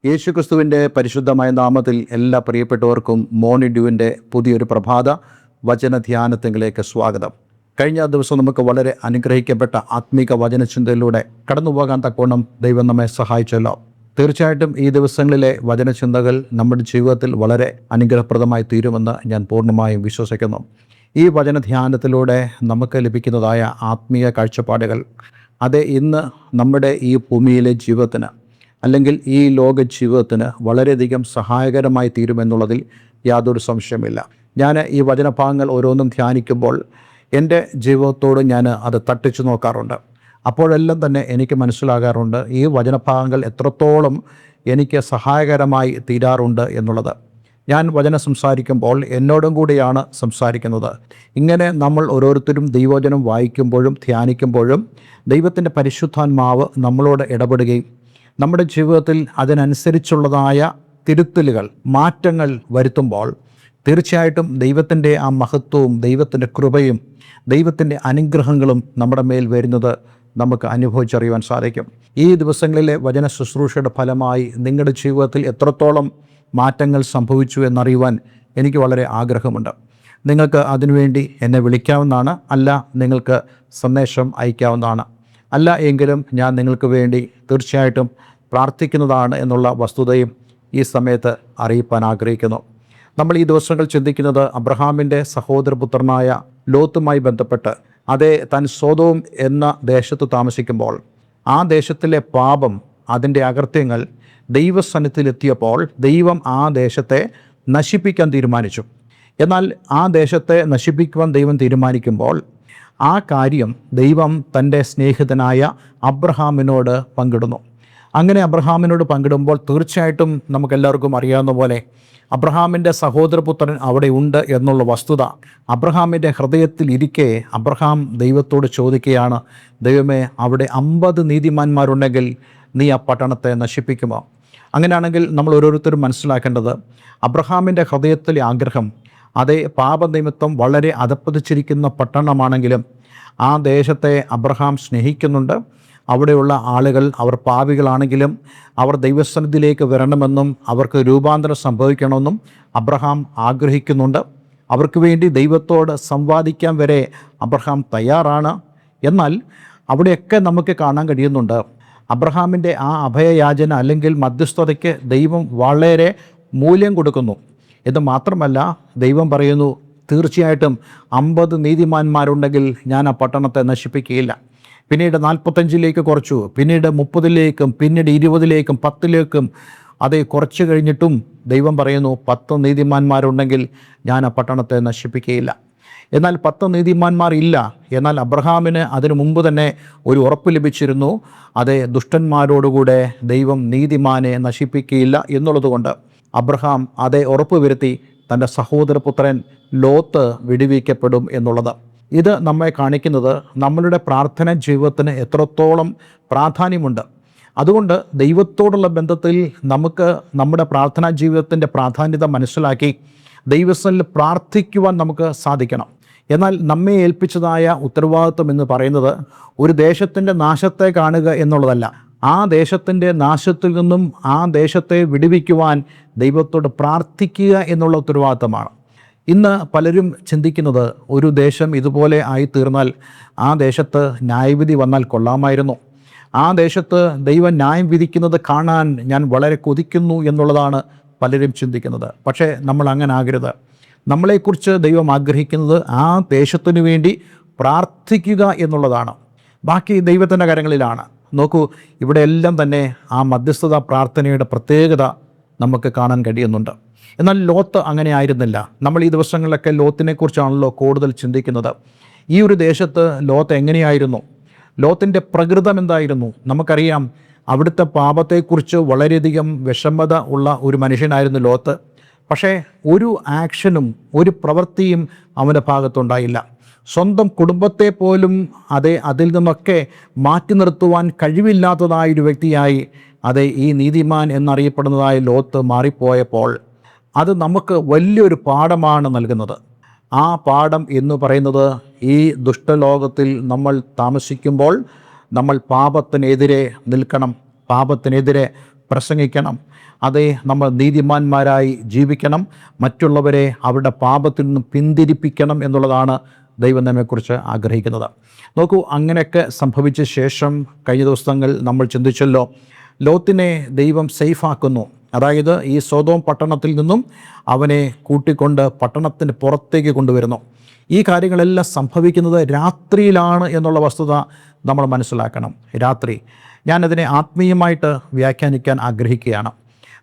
യേശുക്രിസ്തുവിൻ്റെ പരിശുദ്ധമായ നാമത്തിൽ എല്ലാ പ്രിയപ്പെട്ടവർക്കും മോർണിംഗ് ഡ്യൂവിൻ്റെ പുതിയൊരു പ്രഭാത വചന ധ്യാനത്തിലേക്ക് സ്വാഗതം. കഴിഞ്ഞ ദിവസം നമുക്ക് വളരെ അനുഗ്രഹിക്കപ്പെട്ട ആത്മീക വചനചിന്തയിലൂടെ കടന്നുപോകാൻ തക്കവണ്ണം ദൈവം നമ്മെ സഹായിച്ചല്ലോ. തീർച്ചയായിട്ടും ഈ ദിവസങ്ങളിലെ വചനചിന്തകൾ നമ്മുടെ ജീവിതത്തിൽ വളരെ അനുഗ്രഹപ്രദമായി തീരുമെന്ന് ഞാൻ പൂർണ്ണമായും വിശ്വസിക്കുന്നു. ഈ വചനധ്യാനത്തിലൂടെ നമുക്ക് ലഭിക്കുന്നതായ ആത്മീയ കാഴ്ചപ്പാടുകൾ അത് ഇന്ന് നമ്മുടെ ഈ ഭൂമിയിലെ ജീവിതത്തിന് അല്ലെങ്കിൽ ഈ ലോക ജീവിതത്തിന് വളരെയധികം സഹായകരമായി തീരുമെന്നുള്ളതിൽ യാതൊരു സംശയമില്ല. ഞാൻ ഈ വചനഭാഗങ്ങൾ ഓരോന്നും ധ്യാനിക്കുമ്പോൾ എൻ്റെ ജീവിതത്തോട് ഞാൻ അത് തട്ടിച്ചു നോക്കാറുണ്ട്. അപ്പോഴെല്ലാം തന്നെ എനിക്ക് മനസ്സിലാകാറുണ്ട് ഈ വചനഭാഗങ്ങൾ എത്രത്തോളം എനിക്ക് സഹായകരമായി തീരാറുണ്ട് എന്നുള്ളത്. ഞാൻ വചനം സംസാരിക്കുമ്പോൾ എന്നോടും കൂടിയാണ് സംസാരിക്കുന്നത്. ഇങ്ങനെ നമ്മൾ ഓരോരുത്തരും ദൈവവചനം വായിക്കുമ്പോഴും ധ്യാനിക്കുമ്പോഴും ദൈവത്തിൻ്റെ പരിശുദ്ധാത്മാവ് നമ്മളോട് ഇടപെടുകയും നമ്മുടെ ജീവിതത്തിൽ അതിനനുസരിച്ചുള്ളതായ തിരുത്തലുകൾ, മാറ്റങ്ങൾ വരുത്തുമ്പോൾ തീർച്ചയായിട്ടും ദൈവത്തിൻ്റെ ആ മഹത്വവും ദൈവത്തിൻ്റെ കൃപയും ദൈവത്തിൻ്റെ അനുഗ്രഹങ്ങളും നമ്മുടെ മേൽ വരുന്നത് നമുക്ക് അനുഭവിച്ചറിയുവാൻ സാധിക്കും. ഈ ദിവസങ്ങളിലെ വചന ശുശ്രൂഷയുടെ ഫലമായി നിങ്ങളുടെ ജീവിതത്തിൽ എത്രത്തോളം മാറ്റങ്ങൾ സംഭവിച്ചു എന്നറിയുവാൻ എനിക്ക് വളരെ ആഗ്രഹമുണ്ട്. നിങ്ങൾക്ക് അതിനുവേണ്ടി എന്നെ വിളിക്കാവുന്നതാണ്, അല്ല നിങ്ങൾക്ക് സന്ദേശം അയക്കാവുന്നതാണ്. അല്ല എങ്കിലും ഞാൻ നിങ്ങൾക്ക് വേണ്ടി തീർച്ചയായിട്ടും പ്രാർത്ഥിക്കുന്നതാണ് എന്നുള്ള വസ്തുതയും ഈ സമയത്ത് അറിയിപ്പാൻ ആഗ്രഹിക്കുന്നു. നമ്മൾ ഈ ദിവസങ്ങൾ ചിന്തിക്കുന്നത് അബ്രഹാമിൻ്റെ സഹോദരപുത്രനായ ലോത്തുമായി ബന്ധപ്പെട്ട് താൻ സോദോം എന്ന ദേശത്ത് താമസിക്കുമ്പോൾ ആ ദേശത്തിലെ പാപം, അതിൻ്റെ അകൃത്യങ്ങൾ ദൈവസന്നിധിയിലെത്തിയപ്പോൾ ദൈവം ആ ദേശത്തെ നശിപ്പിക്കാൻ തീരുമാനിച്ചു. എന്നാൽ ആ ദേശത്തെ നശിപ്പിക്കുവാൻ ദൈവം തീരുമാനിക്കുമ്പോൾ ആ കാര്യം ദൈവം തൻ്റെ സ്നേഹിതനായ അബ്രഹാമിനോട് പങ്കിടുന്നു. അങ്ങനെ അബ്രഹാമിനോട് പങ്കിടുമ്പോൾ തീർച്ചയായിട്ടും നമുക്കെല്ലാവർക്കും അറിയാവുന്ന പോലെ അബ്രഹാമിൻ്റെ സഹോദരപുത്രൻ അവിടെ ഉണ്ട് എന്നുള്ള വസ്തുത അബ്രഹാമിൻ്റെ ഹൃദയത്തിൽ ഇരിക്കെ അബ്രഹാം ദൈവത്തോട് ചോദിക്കുകയാണ്, ദൈവമേ, അവിടെ 50 നീതിമാന്മാരുണ്ടെങ്കിൽ നീ ആ പട്ടണത്തെ നശിപ്പിക്കുമോ? അങ്ങനെയാണെങ്കിൽ നമ്മൾ ഓരോരുത്തരും മനസ്സിലാക്കേണ്ടത് അബ്രഹാമിൻ്റെ ഹൃദയത്തിലെ ആഗ്രഹം പാപനിമിത്തം വളരെ അധപ്പതിച്ചിരിക്കുന്ന പട്ടണമാണെങ്കിലും ആ ദേശത്തെ അബ്രഹാം സ്നേഹിക്കുന്നുണ്ട്. അവിടെയുള്ള ആളുകൾ അവർ പാപികളാണെങ്കിലും അവർ ദൈവസന്നിധിയിലേക്ക് വരണമെന്നും അവർക്ക് രൂപാന്തരം സംഭവിക്കണമെന്നും അബ്രഹാം ആഗ്രഹിക്കുന്നുണ്ട്. അവർക്ക് വേണ്ടി ദൈവത്തോട് സംവാദിക്കാൻ വരെ അബ്രഹാം തയ്യാറാണ്. എന്നാൽ അവിടെയൊക്കെ നമുക്ക് കാണാൻ കഴിയുന്നുണ്ട് അബ്രഹാമിൻ്റെ ആ അഭയയാചന അല്ലെങ്കിൽ മധ്യസ്ഥതയ്ക്ക് ദൈവം വളരെ മൂല്യം കൊടുക്കുന്നു. ഇത് മാത്രമല്ല, ദൈവം പറയുന്നു, തീർച്ചയായിട്ടും 50 നീതിമാന്മാരുണ്ടെങ്കിൽ ഞാൻ ആ പട്ടണത്തെ നശിപ്പിക്കുകയില്ല. പിന്നീട് 45 കുറച്ചു, പിന്നീട് 30 പിന്നീട് 20 10 കുറച്ച് കഴിഞ്ഞിട്ടും ദൈവം പറയുന്നു 10 നീതിമാന്മാരുണ്ടെങ്കിൽ ഞാൻ ആ പട്ടണത്തെ നശിപ്പിക്കുകയില്ല. എന്നാൽ 10 നീതിമാന്മാർ ഇല്ല. എന്നാൽ അബ്രഹാമിന് അതിനു മുമ്പ് തന്നെ ഒരു ഉറപ്പ് ലഭിച്ചിരുന്നു, ദുഷ്ടന്മാരോടുകൂടെ ദൈവം നീതിമാനെ നശിപ്പിക്കുകയില്ല എന്നുള്ളതുകൊണ്ട് അബ്രഹാം ഉറപ്പ് വരുത്തി തൻ്റെ സഹോദരപുത്രൻ ലോത്ത് വിടുവിക്കപ്പെടും എന്നുള്ളത്. ഇത് നമ്മെ കാണിക്കുന്നത് നമ്മളുടെ പ്രാർത്ഥനാ ജീവിതത്തിന് എത്രത്തോളം പ്രാധാന്യമുണ്ട്. അതുകൊണ്ട് ദൈവത്തോടുള്ള ബന്ധത്തിൽ നമുക്ക് നമ്മുടെ പ്രാർത്ഥനാ ജീവിതത്തിൻ്റെ പ്രാധാന്യത മനസ്സിലാക്കി ദൈവസന്നിധിയിൽ പ്രാർത്ഥിക്കുവാൻ നമുക്ക് സാധിക്കണം. എന്നാൽ നമ്മെ ഏൽപ്പിച്ചതായ ഉത്തരവാദിത്വം എന്ന് പറയുന്നത് ഒരു ദേശത്തിൻ്റെ നാശത്തെ കാണുക എന്നുള്ളതല്ല. ആ ദേശത്തിൻ്റെ നാശത്തിൽ നിന്നും ആ ദേശത്തെ വിടുവിക്കുവാൻ ദൈവത്തോട് പ്രാർത്ഥിക്കുക എന്നുള്ള ഉത്തരവാദിത്തമാണ്. ഇന്ന് പലരും ചിന്തിക്കുന്നത് ഒരു ദേശം ഇതുപോലെ ആയിത്തീർന്നാൽ ആ ദേശത്ത് ന്യായവിധി വന്നാൽ കൊള്ളാമായിരുന്നു, ആ ദേശത്ത് ദൈവം ന്യായം വിധിക്കുന്നത് കാണാൻ ഞാൻ വളരെ കൊതിക്കുന്നു എന്നുള്ളതാണ് പലരും ചിന്തിക്കുന്നത്. പക്ഷേ നമ്മൾ അങ്ങനെ ആകരുത്. നമ്മളെക്കുറിച്ച് ദൈവം ആഗ്രഹിക്കുന്നത് ആ ദേശത്തിനു വേണ്ടി പ്രാർത്ഥിക്കുക എന്നുള്ളതാണ്. ബാക്കി ദൈവത്തിൻ്റെ കരങ്ങളിലാണ്. നോക്കൂ, ഇവിടെ എല്ലാം തന്നെ ആ മധ്യസ്ഥത പ്രാർത്ഥനയുടെ പ്രത്യേകത നമുക്ക് കാണാൻ കഴിയുന്നുണ്ട്. എന്നാൽ ലോത്ത് അങ്ങനെ ആയിരുന്നില്ല. നമ്മൾ ഈ ദിവസങ്ങളിലൊക്കെ ലോത്തിനെക്കുറിച്ചാണല്ലോ കൂടുതൽ ചിന്തിക്കുന്നത്. ഈ ഒരു ദേശത്ത് ലോത്ത് എങ്ങനെയായിരുന്നു? ലോത്തിൻ്റെ പ്രകൃതം എന്തായിരുന്നു? നമുക്കറിയാം, അവിടുത്തെ പാപത്തെക്കുറിച്ച് വളരെയധികം വിഷമത ഉള്ള ഒരു മനുഷ്യനായിരുന്നു ലോത്ത്. പക്ഷേ ഒരു ആക്ഷനും ഒരു പ്രവൃത്തിയും അവൻ്റെ ഭാഗത്തുണ്ടായില്ല. സ്വന്തം കുടുംബത്തെ പോലും അതിൽ നിന്നൊക്കെ മാറ്റി നിർത്തുവാൻ കഴിവില്ലാത്തതായൊരു വ്യക്തിയായി ഈ നീതിമാൻ എന്നറിയപ്പെടുന്നതായ ലോത്ത് മാറിപ്പോയപ്പോൾ അത് നമുക്ക് വലിയൊരു പാഠമാണ് നൽകുന്നത്. ആ പാഠം എന്ന് പറയുന്നത് ഈ ദുഷ്ടലോകത്തിൽ നമ്മൾ താമസിക്കുമ്പോൾ നമ്മൾ പാപത്തിനെതിരെ നിൽക്കണം, പാപത്തിനെതിരെ പ്രസംഗിക്കണം. അതേ, നമ്മൾ നീതിമാന്മാരായി ജീവിക്കണം. മറ്റുള്ളവരെ അവരുടെ പാപത്തിൽ നിന്നും പിന്തിരിപ്പിക്കണം എന്നുള്ളതാണ് ദൈവം നമ്മെക്കുറിച്ച് ആഗ്രഹിക്കുന്നത്. നോക്കൂ, അങ്ങനെയൊക്കെ സംഭവിച്ച ശേഷം കഴിഞ്ഞ ദിവസങ്ങൾ നമ്മൾ ചിന്തിച്ചല്ലോ, ലോത്തിനെ ദൈവം സേഫാക്കുന്നു. അതായത് ഈ സൊദോം പട്ടണത്തിൽ നിന്നും അവനെ കൂട്ടിക്കൊണ്ട് പട്ടണത്തിന് പുറത്തേക്ക് കൊണ്ടുവരുന്നു. ഈ കാര്യങ്ങളെല്ലാം സംഭവിക്കുന്നത് രാത്രിയിലാണ് എന്നുള്ള വസ്തുത നമ്മൾ മനസ്സിലാക്കണം. രാത്രി, ഞാനതിനെ ആത്മീയമായിട്ട് വ്യാഖ്യാനിക്കാൻ ആഗ്രഹിക്കുകയാണ്.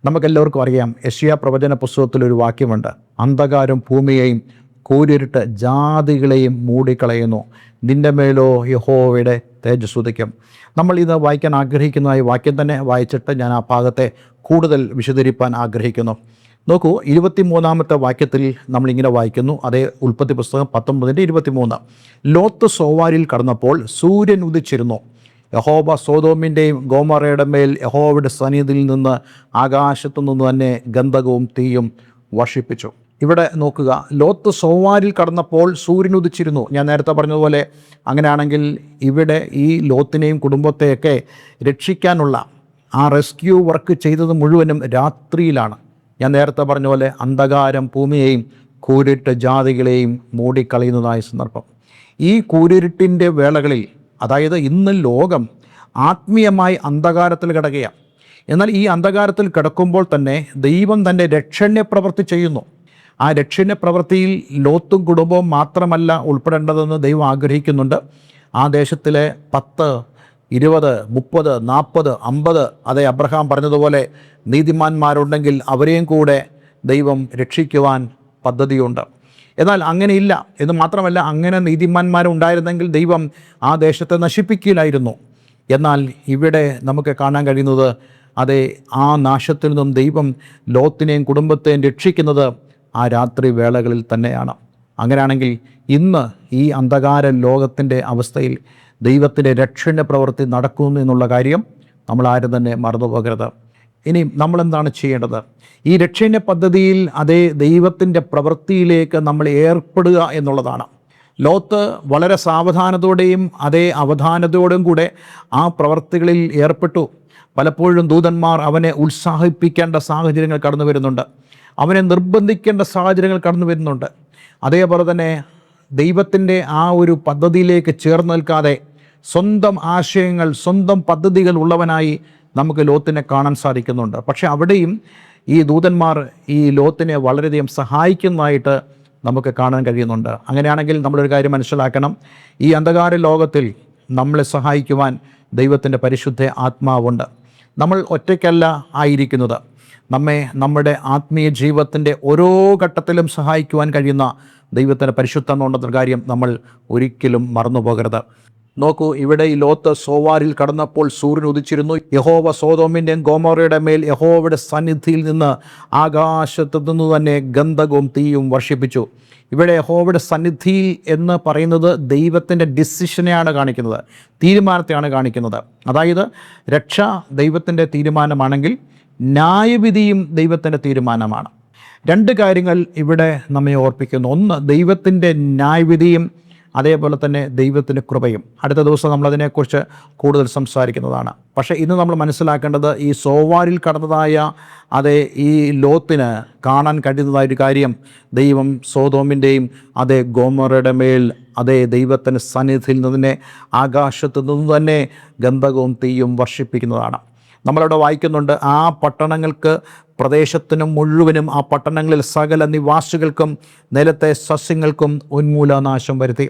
നമുക്കെല്ലാവർക്കും അറിയാം, യെശയ്യാ പ്രവചന പുസ്തകത്തിലൊരു വാക്യമുണ്ട്, അന്ധകാരം ഭൂമിയെയും കൂരിരുട്ട് ജാതികളെയും മൂടിക്കളയുന്നു, നിന്റെ മേലോ യഹോവയുടെ തേജസ്സ് ഉദിക്കും. നമ്മൾ ഇത് വായിക്കാൻ ആഗ്രഹിക്കുന്ന ഈ വാക്യം തന്നെ വായിച്ചിട്ട് ഞാൻ ആ ഭാഗത്തെ കൂടുതൽ വിശദീകരിക്കാൻ ആഗ്രഹിക്കുന്നു. നോക്കൂ, 23-ാമത്തെ വാക്യത്തിൽ നമ്മളിങ്ങനെ വായിക്കുന്നു, അതേ ഉൽപ്പത്തി പുസ്തകം 19:23. ലോത്ത് സോവാരിൽ കടന്നപ്പോൾ സൂര്യൻ ഉദിച്ചിരുന്നു. യഹോവ സോദോമിൻ്റെയും ഗോമോറയുടെ മേൽ യഹോവയുടെ സന്നിധിയിൽ നിന്ന് ആകാശത്തു നിന്ന് തന്നെ ഗന്ധകവും തീയും വർഷിപ്പിച്ചു. ഇവിടെ നോക്കുക, ലോത്ത് സോവാരിൽ കടന്നപ്പോൾ സൂര്യൻ ഉദിച്ചിരുന്നു. ഞാൻ നേരത്തെ പറഞ്ഞതുപോലെ അങ്ങനെയാണെങ്കിൽ ഇവിടെ ഈ ലോത്തിനെയും കുടുംബത്തെയൊക്കെ രക്ഷിക്കാനുള്ള ആ റെസ്ക്യൂ വർക്ക് ചെയ്തത് മുഴുവനും രാത്രിയിലാണ്. ഞാൻ നേരത്തെ പറഞ്ഞ പോലെ അന്ധകാരം ഭൂമിയെയും കൂരിട്ട് ജാതികളെയും മൂടിക്കളയുന്നതായ സന്ദർഭം. ഈ കൂരിരുട്ടിൻ്റെ വേളകളിൽ, അതായത് ഇന്ന് ലോകം ആത്മീയമായി അന്ധകാരത്തിൽ കിടക്കുകയാണ്. എന്നാൽ ഈ അന്ധകാരത്തിൽ കിടക്കുമ്പോൾ തന്നെ ദൈവം തൻ്റെ രക്ഷണ്യ പ്രവൃത്തി ചെയ്യുന്നു. ആ രക്ഷണ്യ പ്രവൃത്തിയിൽ ലോത്തും കുടുംബവും മാത്രമല്ല ഉൾപ്പെടേണ്ടതെന്ന് ദൈവം ആഗ്രഹിക്കുന്നുണ്ട്. ആ ദേശത്തിലെ 10, 20, 30, 40, 50, അതേ അബ്രഹാം പറഞ്ഞതുപോലെ നീതിമാന്മാരുണ്ടെങ്കിൽ അവരെയും കൂടെ ദൈവം രക്ഷിക്കുവാൻ പദ്ധതിയുണ്ട്. എന്നാൽ അങ്ങനെയില്ല എന്ന് മാത്രമല്ല, അങ്ങനെ നീതിമാന്മാരുണ്ടായിരുന്നെങ്കിൽ ദൈവം ആ ദേശത്തെ നശിപ്പിക്കില്ലായിരുന്നു. എന്നാൽ ഇവിടെ നമുക്ക് കാണാൻ കഴിയുന്നത്, അതേ, ആ നാശത്തിൽ നിന്നും ദൈവം ലോത്തിനെയും കുടുംബത്തെയും രക്ഷിക്കുന്നത് ആ രാത്രി വേളകളിൽ തന്നെയാണ്. അങ്ങനെയാണെങ്കിൽ ഇന്ന് ഈ അന്ധകാര ലോകത്തിൻ്റെ അവസ്ഥയിൽ ദൈവത്തിൻ്റെ രക്ഷണ പ്രവൃത്തി നടക്കുന്നു എന്നുള്ള കാര്യം നമ്മളാരും തന്നെ മറന്നുപോകരുത്. ഇനി നമ്മളെന്താണ് ചെയ്യേണ്ടത്? ഈ രക്ഷണ പദ്ധതിയിൽ അതേ ദൈവത്തിൻ്റെ പ്രവൃത്തിയിലേക്ക് നമ്മൾ ഏർപ്പെടുക എന്നുള്ളതാണ്. ലോത്ത് വളരെ സാവധാനത്തോടെയും അതേ അവധാനതയോടും കൂടെ ആ പ്രവൃത്തികളിൽ ഏർപ്പെട്ടു. പലപ്പോഴും ദൂതന്മാർ അവനെ ഉത്സാഹിപ്പിക്കേണ്ട സാഹചര്യങ്ങൾ കടന്നു വരുന്നുണ്ട്, അവനെ നിർബന്ധിക്കേണ്ട സാഹചര്യങ്ങൾ കടന്നു വരുന്നുണ്ട്. അതേപോലെ തന്നെ ദൈവത്തിൻ്റെ ആ ഒരു പദ്ധതിയിലേക്ക് ചേർന്ന് നിൽക്കാതെ സ്വന്തം ആശയങ്ങൾ, സ്വന്തം പദ്ധതികൾ ഉള്ളവനായി നമുക്ക് ലോത്തിനെ കാണാൻ സാധിക്കുന്നുണ്ട്. പക്ഷെ അവിടെയും ഈ ദൂതന്മാർ ഈ ലോത്തിനെ വളരെയധികം സഹായിക്കുന്നതായിട്ട് നമുക്ക് കാണാൻ കഴിയുന്നുണ്ട്. അങ്ങനെയാണെങ്കിൽ നമ്മളൊരു കാര്യം മനസ്സിലാക്കണം, ഈ അന്ധകാര ലോകത്തിൽ നമ്മളെ സഹായിക്കുവാൻ ദൈവത്തിൻ്റെ പരിശുദ്ധ ആത്മാവുണ്ട്. നമ്മൾ ഒറ്റയ്ക്കല്ല ആയിരിക്കുന്നത്. നമ്മെ നമ്മുടെ ആത്മീയ ജീവിതത്തിൻ്റെ ഓരോ ഘട്ടത്തിലും സഹായിക്കുവാൻ കഴിയുന്ന ദൈവത്തിൻ്റെ പരിശുദ്ധം ഉണ്ടെന്ന കാര്യം നമ്മൾ ഒരിക്കലും മറന്നുപോകരുത്. നോക്കൂ, ഇവിടെ ഈ ലോത്ത് സോവാരിൽ കടന്നപ്പോൾ സൂര്യൻ ഉദിച്ചിരുന്നു. യഹോവ സോദോമിൻ്റെയും ഗോമോറയുടെ മേൽ യഹോവയുടെ സന്നിധിയിൽ നിന്ന് ആകാശത്തു നിന്ന് തന്നെ ഗന്ധകവും തീയും വർഷിപ്പിച്ചു. ഇവിടെ യഹോവയുടെ സന്നിധി എന്ന് പറയുന്നത് ദൈവത്തിൻ്റെ ഡിസിഷനെയാണ് കാണിക്കുന്നത്, തീരുമാനത്തെയാണ് കാണിക്കുന്നത്. അതായത് രക്ഷ ദൈവത്തിൻ്റെ തീരുമാനമാണെങ്കിൽ ന്യായവിധിയും ദൈവത്തിൻ്റെ തീരുമാനമാണ്. രണ്ട് കാര്യങ്ങൾ ഇവിടെ നമ്മെ ഓർപ്പിക്കുന്നു. ഒന്ന്, ദൈവത്തിൻ്റെ ന്യായവിധിയും അതേപോലെ തന്നെ ദൈവത്തിൻ്റെ കൃപയും. അടുത്ത ദിവസം നമ്മളതിനെക്കുറിച്ച് കൂടുതൽ സംസാരിക്കുന്നതാണ്. പക്ഷേ ഇന്ന് നമ്മൾ മനസ്സിലാക്കേണ്ടത്, ഈ സോവാരിൽ കടന്നതായ അതേ ഈ ലോത്തിന് കാണാൻ കഴിയുന്നതായൊരു കാര്യം, ദൈവം സോദോമിൻ്റെയും അതേ ഗോമോറയുടെ മേൽ അതേ ദൈവത്തിൻ്റെ സന്നിധിയിൽ നിന്ന് ആകാശത്തു നിന്ന് തന്നെ ഗന്ധകവും തീയും വർഷിപ്പിക്കുന്നതാണ്. നമ്മളവിടെ വായിക്കുന്നുണ്ട്, ആ പട്ടണങ്ങൾക്ക്, പ്രദേശത്തിനും മുഴുവനും, ആ പട്ടണങ്ങളിൽ സകല നിവാസികൾക്കും നിലത്തെ സസ്യങ്ങൾക്കും ഉന്മൂലനാശം വരുത്തി.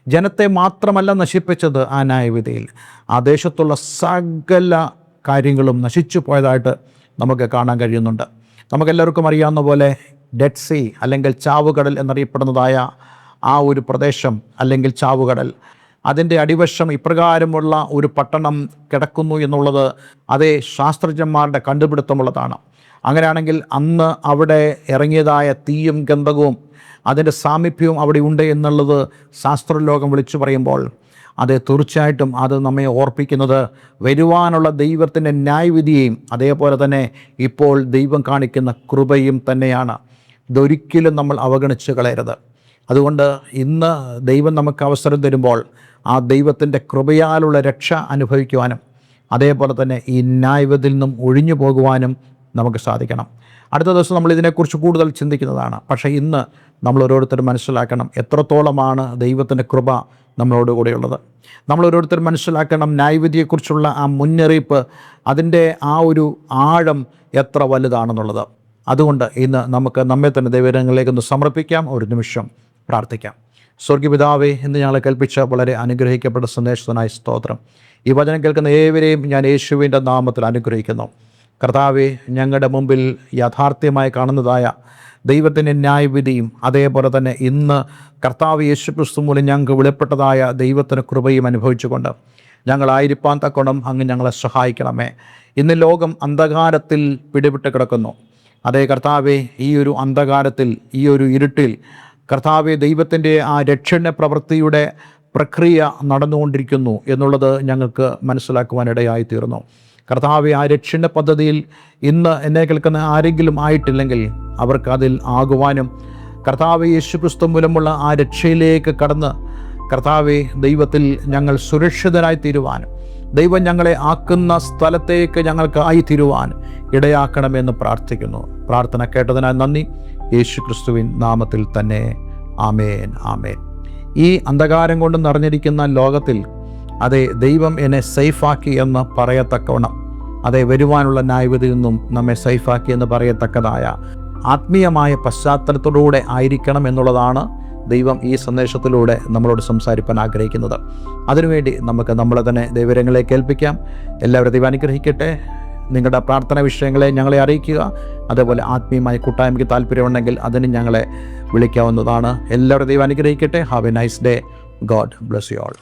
ജനത്തെ മാത്രമല്ല നശിപ്പിച്ചത് ആ ന്യായവിധിയിൽ, ആ ദേശത്തുള്ള സകല കാര്യങ്ങളും നശിച്ചു പോയതായിട്ട് നമുക്ക് കാണാൻ കഴിയുന്നുണ്ട്. നമുക്കെല്ലാവർക്കും അറിയാവുന്ന പോലെ ഡെഡ് സീ അല്ലെങ്കിൽ ചാവുകടൽ എന്നറിയപ്പെടുന്നതായ ആ ഒരു പ്രദേശം അല്ലെങ്കിൽ ചാവുകടൽ, അതിൻ്റെ അടിവശം ഇപ്രകാരമുള്ള ഒരു പട്ടണം കിടക്കുന്നു എന്നുള്ളത് അതേ ശാസ്ത്രജ്ഞന്മാരുടെ കണ്ടുപിടുത്തമുള്ളതാണ്. അങ്ങനെയാണെങ്കിൽ അന്ന് അവിടെ ഇറങ്ങിയതായ തീയും ഗന്ധകവും അതിൻ്റെ സാമീപ്യവും അവിടെ ഉണ്ട് എന്നുള്ളത് ശാസ്ത്രലോകം വിളിച്ചു പറയുമ്പോൾ അത് തീർച്ചയായിട്ടും അത് നമ്മെ ഓർപ്പിക്കുന്നത് വരുവാനുള്ള ദൈവത്തിൻ്റെ ന്യായവിധിയെയും അതേപോലെ തന്നെ ഇപ്പോൾ ദൈവം കാണിക്കുന്ന കൃപയും തന്നെയാണ്. ഇതൊരിക്കലും നമ്മൾ അവഗണിച്ച് കളയരുത്. അതുകൊണ്ട് ഇന്ന് ദൈവം നമുക്ക് അവസരം തരുമ്പോൾ ആ ദൈവത്തിൻ്റെ കൃപയാലുള്ള രക്ഷ അനുഭവിക്കുവാനും അതേപോലെ തന്നെ ഈ ന്യായവിധിയിൽ നിന്നും ഒഴിഞ്ഞു പോകുവാനും നമുക്ക് സാധിക്കണം. അടുത്ത ദിവസം നമ്മൾ ഇതിനെക്കുറിച്ച് കൂടുതൽ ചിന്തിക്കുന്നതാണ്. പക്ഷേ ഇന്ന് നമ്മൾ ഓരോരുത്തരും മനസ്സിലാക്കണം എത്രത്തോളമാണ് ദൈവത്തിൻ്റെ കൃപ നമ്മളോട് കൂടെയുള്ളത്. നമ്മൾ ഓരോരുത്തരും മനസ്സിലാക്കണം ന്യായവിധിയെക്കുറിച്ചുള്ള ആ മുന്നറിയിപ്പ്, അതിൻ്റെ ആ ഒരു ആഴം എത്ര വലുതാണെന്നുള്ളത്. അതുകൊണ്ട് ഇന്ന് നമുക്ക് നമ്മെ തന്നെ ദൈവങ്ങളിലേക്കൊന്ന് സമർപ്പിക്കാം. ഒരു നിമിഷം പ്രാർത്ഥിക്കാം. സ്വർഗീയപിതാവേ, ഇന്ന് ഞങ്ങളെ കേൾപ്പിച്ച വളരെ അനുഗ്രഹിക്കപ്പെട്ട സന്ദേശത്തിനായി സ്തോത്രം. ഈ വചനം കേൾക്കുന്ന ഏവരെയും ഞാൻ യേശുവിൻ്റെ നാമത്തിൽ അനുഗ്രഹിക്കുന്നു. കർത്താവേ, ഞങ്ങളുടെ മുമ്പിൽ യാഥാർത്ഥ്യമായി കാണുന്നതായ ദൈവത്തിൻ്റെ ന്യായവിധിയും അതേപോലെ തന്നെ ഇന്ന് കർത്താവ് യേശുക്രിസ്തു മൂലം ഞങ്ങൾക്ക് വെളിപ്പെട്ടതായ ദൈവത്തിൻ്റെ കൃപയും അനുഭവിച്ചുകൊണ്ട് ഞങ്ങളായിരിക്കാൻ തക്കോണം അങ്ങ് ഞങ്ങളെ സഹായിക്കണമേ. ഇന്ന് ലോകം അന്ധകാരത്തിൽ പിടിപെട്ട് കിടക്കുന്നു. അതേ കർത്താവേ, ഈ ഒരു അന്ധകാരത്തിൽ, ഈ ഒരു ഇരുട്ടിൽ കർത്താവെ ദൈവത്തിൻ്റെ ആ രക്ഷണ പ്രവൃത്തിയുടെ പ്രക്രിയ നടന്നുകൊണ്ടിരിക്കുന്നു എന്നുള്ളത് ഞങ്ങൾക്ക് മനസ്സിലാക്കുവാനിടയായി തീർന്നു. കർത്താവെ, ആ രക്ഷണ പദ്ധതിയിൽ ഇന്ന് എന്നെ കേൾക്കുന്ന ആരെങ്കിലും ആയിട്ടില്ലെങ്കിൽ അവർക്ക് അതിൽ ആകുവാനും കർത്താവെ യേശുക്രിസ്തു മൂലമുള്ള ആ രക്ഷയിലേക്ക് കടന്ന് കർത്താവെ ദൈവത്തിൽ ഞങ്ങൾ സുരക്ഷിതരായി തീരുവാനും ദൈവം ഞങ്ങളെ ആക്കുന്ന സ്ഥലത്തേക്ക് ഞങ്ങൾക്ക് ആയിത്തീരുവാൻ ഇടയാക്കണമെന്ന് പ്രാർത്ഥിക്കുന്നു. പ്രാർത്ഥന കേട്ടതിനാൽ നന്ദി. യേശുക്രിസ്തുവിൻ നാമത്തിൽ തന്നെ ആമേൻ, ആമേൻ. ഈ അന്ധകാരം കൊണ്ട് നിറഞ്ഞിരിക്കുന്ന ലോകത്തിൽ അതെ ദൈവം എന്നെ സേഫാക്കി എന്ന് പറയത്തക്കവണ്ണം, അതെ വരുവാനുള്ള ന്യായവിധിയിൽ നിന്നും നമ്മെ സേഫാക്കി എന്ന് പറയത്തക്കതായ ആത്മീയമായ പശ്ചാത്തലത്തിലൂടെ ആയിരിക്കണം എന്നുള്ളതാണ് ദൈവം ഈ സന്ദേശത്തിലൂടെ നമ്മളോട് സംസാരിക്കാൻ ആഗ്രഹിക്കുന്നത്. അതിനുവേണ്ടി നമുക്ക് നമ്മളെ തന്നെ ദൈവരങ്ങളെ കേൾപ്പിക്കാം. എല്ലാവരും ദൈവം അനുഗ്രഹിക്കട്ടെ. നിങ്ങളുടെ പ്രാർത്ഥന വിഷയങ്ങളെ ഞങ്ങളെ അറിയിക്കുക. അതേപോലെ ആത്മീയമായ കൂട്ടായ്മയ്ക്ക് താല്പര്യമുണ്ടെങ്കിൽ അതിന് ഞങ്ങളെ വിളിക്കാവുന്നതാണ്. എല്ലാവരും ദൈവം അനുഗ്രഹിക്കട്ടെ. Have A nice day. God bless you all.